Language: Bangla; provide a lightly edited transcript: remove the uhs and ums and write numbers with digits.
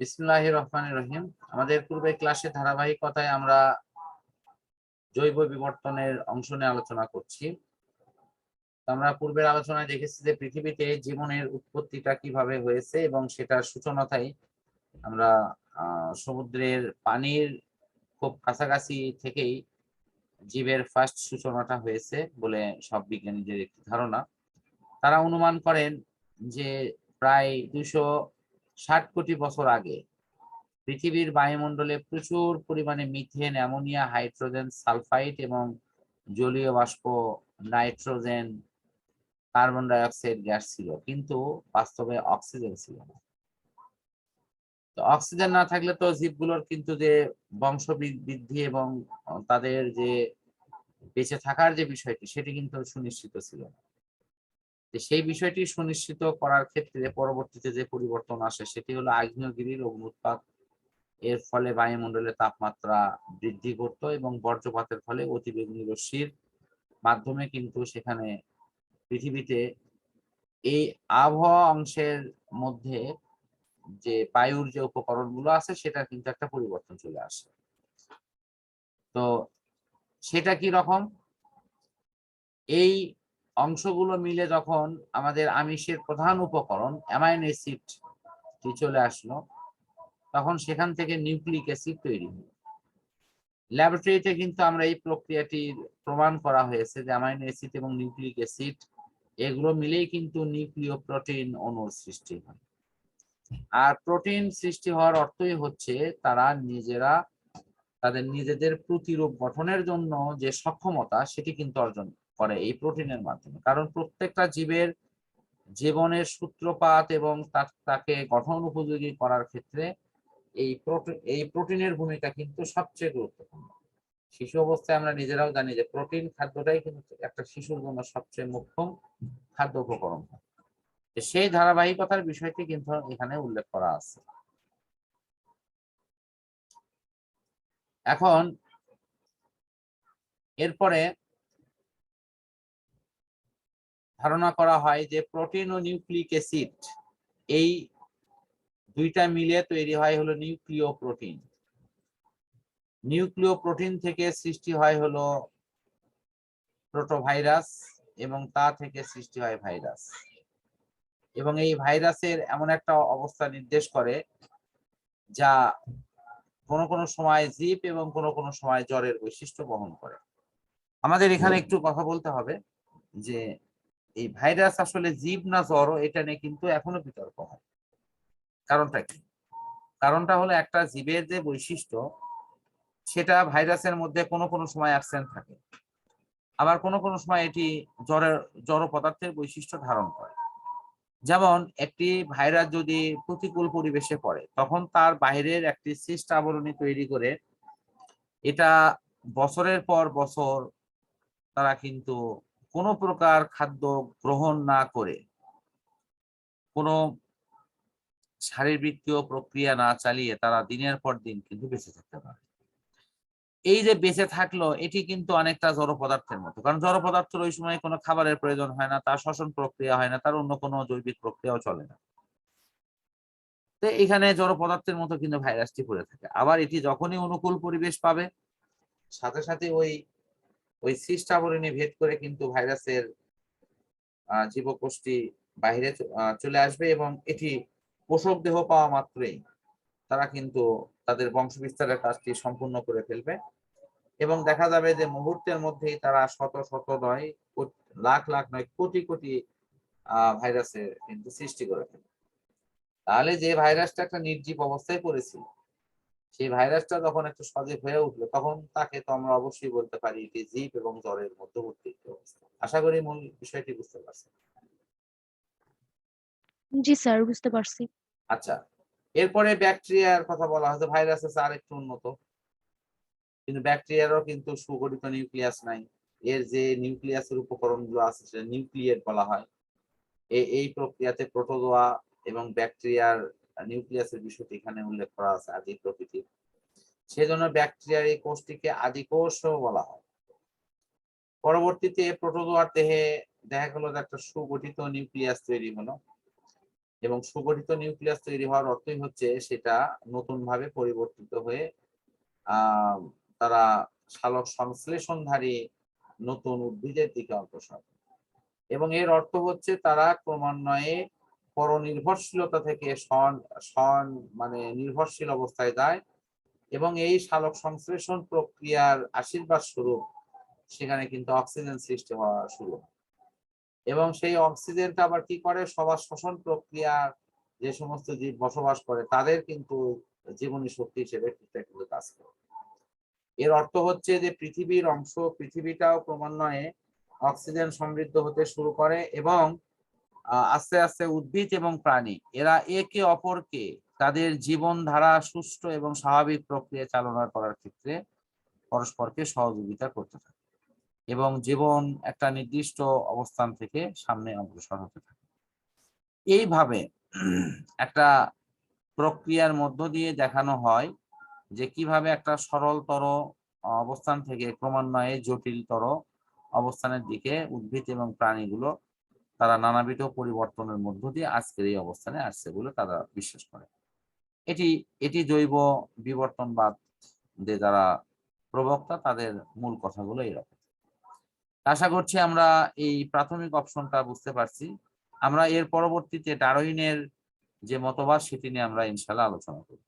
বিসমিল্লাহির রহমানির রহিম। আমাদের পূর্বে ক্লাসে ধারাবাহিকতায় আমরা জৈব বিবর্তনের অংশ নিয়ে আলোচনা করছি। আমরা পূর্বের আলোচনায় দেখেছি যে পৃথিবীতে জীবনের উৎপত্তিটা কিভাবে হয়েছে এবং সেটার সূচনাটাই আমরা সমুদ্রের পানির খুব কাছাকাছি থেকেই জীবের ফার্স্ট সূচনাটা হয়েছে বলে সব বিজ্ঞানীদের একটি ধারণা। তারা অনুমান করেন যে প্রায় 260 কোটি বছর আগে পৃথিবীর বায়ুমণ্ডলে প্রচুর পরিমাণে মিথেন, অ্যামোনিয়া, হাইড্রোজেন সালফাইড এবং জলীয় বাষ্প, nitrogen, carbon die oxide gas ছিল, কিন্তু বাস্তবে অক্সিজেন ছিল না। তো অক্সিজেন না থাকলে তো জীবগুলোর কিন্তু যে বংশ বৃদ্ধি এবং তাদের যে বেঁচে থাকার যে বিষয়টি সেটি কিন্তু সুনিশ্চিত ছিল না। সেই বিষয়টি সুনিশ্চিত করার ক্ষেত্রে পরবর্তীতে যে পরিবর্তন আসে সেটি হলো আগ্নেয়গিরির অগ্ন্যুৎপাত। এর ফলে বায়ুমণ্ডলের তাপমাত্রা বৃদ্ধি ঘটতো এবং বজ্রপাতের ফলে অতিবেগুনি রশ্মির মাধ্যমে কিন্তু সেখানে পৃথিবীতে এই আবহাওয়া অংশের মধ্যে যে বায়ুর যে উপকরণগুলো আছে সেটা কিন্তু একটা পরিবর্তন চলে আসে। তো সেটা কি রকম? এই অংশগুলো মিলে যখন আমাদের আমিষের প্রধান উপকরণ অ্যামাইনো অ্যাসিড চলে আসলো, তখন সেখান থেকে নিউক্লিক অ্যাসিড তৈরি হলো। ল্যাবরেটরিতে কিন্তু আমরা এই প্রক্রিয়াটির প্রমাণ করা হয়েছে যে অ্যামাইনো অ্যাসিড এবং নিউক্লিক অ্যাসিড এগুলো মিলেই কিন্তু নিউক্লিয় প্রোটিন অণুর সৃষ্টি হয়। আর প্রোটিন সৃষ্টি হওয়ার অর্থই হচ্ছে তারা নিজেরা তাদের নিজেদের প্রতিরূপ গঠনের জন্য যে সক্ষমতা সেটি কিন্তু অর্জন করে এই প্রোটিনের মাধ্যমে। কারণ প্রত্যেকটা জীবের জীবনের সূত্রপাত এবং তাকে গঠন উপযোগী করার ক্ষেত্রে এই প্রোটিনের ভূমিকা কিন্তু সবচেয়ে গুরুত্বপূর্ণ। শিশু অবস্থায় আমরা নিজেরাও জানি যে প্রোটিন খাদ্যটাই কিন্তু একটা শিশুর জন্য সবচেয়ে মুখ্য খাদ্য উপকরণ। সেই ধারাবাহিকতার বিষয়টি কিন্তু এখানে উল্লেখ করা আছে। এখন এরপরে ধারণা করা হয় যে প্রোটিন ও নিউক্লিক অ্যাসিড এই দুইটা মিলে তৈরি হয় হলো নিউক্লিয় প্রোটিন। নিউক্লিয় প্রোটিন থেকে সৃষ্টি হয় হলো প্রোটোভাইরাস এবং তা থেকে সৃষ্টি হয় ভাইরাস। এবং এই ভাইরাসের এমন একটা অবস্থা নির্দেশ করে যা কোনো কোনো সময় জীব এবং কোনো কোনো সময় জ্বরের বৈশিষ্ট্য বহন করে। আমাদের এখানে একটু কথা বলতে হবে যে এই ভাইরাস আসলে জীব না জ্বর, এটা নিয়ে কিন্তু এখনো বিতর্ক হয়। কারণটা কি? কারণটা হলো একটা জীবের যে বৈশিষ্ট্য সেটা ভাইরাসের মধ্যে কোনো কোনো সময় অ্যাবসেন্ট থাকে, আবার কোনো কোনো সময় এটি জড় পদার্থের বৈশিষ্ট্য ধারণ করে। যেমন একটি ভাইরাস যদি প্রতিকূল পরিবেশে পড়ে তখন তার বাইরের একটি সিস্ট আবরণী তৈরি করে এটা বছরের পর বছর তারা কিন্তু কোনো প্রকার খাদ্য গ্রহণ না করে, কোনো শারীরবৃত্তীয় প্রক্রিয়া না চালিয়ে তারা দিনের পর দিন কিন্তু বেঁচে থাকতে পারে। এই যে বেঁচে থাকলো এটি কিন্তু অনেকটা জড় পদার্থের মতো, কারণ জড় পদার্থের ওই সময় কোনো খাবারের প্রয়োজন হয় না, তার শ্বসন প্রক্রিয়া হয় না, তার অন্য কোনো জৈবিক প্রক্রিয়াও চলে না। তো এখানে জড় পদার্থের মতো কিন্তু ভাইরাসটি পড়ে থাকে। আবার এটি যখনই অনুকূল পরিবেশ পাবে সাথে সাথে ওই সিস্ট আবরণী ভেদ করে কিন্তু ভাইরাসের জীবকোষটি বাইরে চলে আসবে এবং এটি পোষক দেহ পাওয়া মাত্রই তারা কিন্তু তাদের বংশ বিস্তারের কাজটি সম্পূর্ণ করে ফেলবে এবং দেখা যাবে যে মুহূর্তের মধ্যেই তারা শত শত নয়, লাখ লাখ নয়, কোটি কোটি ভাইরাসের কিন্তু সৃষ্টি করে ফেলবে। তাহলে যে ভাইরাসটা একটা নির্জীব অবস্থায় পড়েছিল সেই ভাইরাসটা যখন একটু সজীব হয়ে উঠলো তখন তাকে তো আমরা অবশ্যই বলতে পারি এটি জীব এবং জ্বরের মধ্যবর্তী অবস্থা। আশা করি মূল বিষয়টি বুঝতে পারছেন। জি স্যার, বুঝতে পারছি। আচ্ছা, এরপরে ব্যাকটেরিয়ার কথা বলা হয়েছে। ভাইরাস আছে আর একটু উন্নত, কিন্তু ব্যাকটেরিয়ারও কিন্তু সুগঠিত নিউক্লিয়াস নাই। এর যে নিউক্লিয়াসের উপকরণ গুলো আছে সেটা নিউক্লিয়েট বলা হয়। এই প্রক্রিয়াতে প্রোটোজোয়া এবং ব্যাকটেরিয়ার নিউক্লিয়াসের বিষয়টি এখানে উল্লেখ করা আছে আদি প্রকৃতির। সেজন্য ব্যাকটেরিয়ার এই কোষটিকে আদি কোষও বলা হয়। পরবর্তীতে প্রোটোজোয়ার দেহে দেখা গেল যে একটা সুগঠিত নিউক্লিয়াস তৈরি হলো এবং সুগঠিত নিউক্লিয়াস তৈরি হওয়ার অর্থই হচ্ছে সেটা নতুন ভাবে পরিবর্তিত হয়ে তারা সালোক সংশ্লেষণধারী নতুন উদ্ভিদের দিকে অগ্রসর, এবং এর অর্থ হচ্ছে তারা ক্রমান্বয়ে পরনির্ভরশীলতা থেকে মানে নির্ভরশীল অবস্থায় যায়, এবং এই সালোক সংশ্লেষণ প্রক্রিয়ার আশীর্বাদ স্বরূপ সেখানে কিন্তু অক্সিজেন সৃষ্টি হওয়া শুরু, এবং সেই অক্সিজেনটা আবার কি করে, সবার শ্বসন প্রক্রিয়া যে সমস্ত জীব বসবাস করে তাদের কিন্তু জীবনী শক্তি হিসেবে কিন্তু কাজ করে। এর অর্থ হচ্ছে যে পৃথিবীর অংশ, পৃথিবীটাও ক্রমান্বয়ে অক্সিজেন সমৃদ্ধ হতে শুরু করে, এবং আস্তে আস্তে উদ্ভিদ এবং প্রাণী এরা একে অপরকে তাদের জীবনধারা সুষ্ঠু এবং স্বাভাবিক প্রক্রিয়া চালনা করার ক্ষেত্রে পরস্পরকে সহযোগিতা করতে থাকে, এবং জীবন একটা নির্দিষ্ট অবস্থান থেকে সামনে অগ্রসর হতে থাকে। এইভাবে একটা প্রক্রিয়ার মধ্য দিয়ে দেখানো হয় যে কিভাবে একটা সরলতর অবস্থান থেকে ক্রমান্বয়ে জটিলতর অবস্থানের দিকে উদ্ভিদ এবং প্রাণীগুলো তারা নানাবিধ পরিবর্তনের মধ্য দিয়ে আজকের এই অবস্থানে আসছে বলে তারা বিশ্বাস করে। এটি জৈব বিবর্তনবাদ যে যারা প্রবক্তা তাদের মূল কথাগুলো এরকম। আশা করছি আমরা এই প্রাথমিক অপশনটা বুঝতে পারছি। আমরা এর পরবর্তীতে ডারউইনের যে মতবাদ সেটি নিয়ে আমরা ইনশাআল্লাহ আলোচনা করব।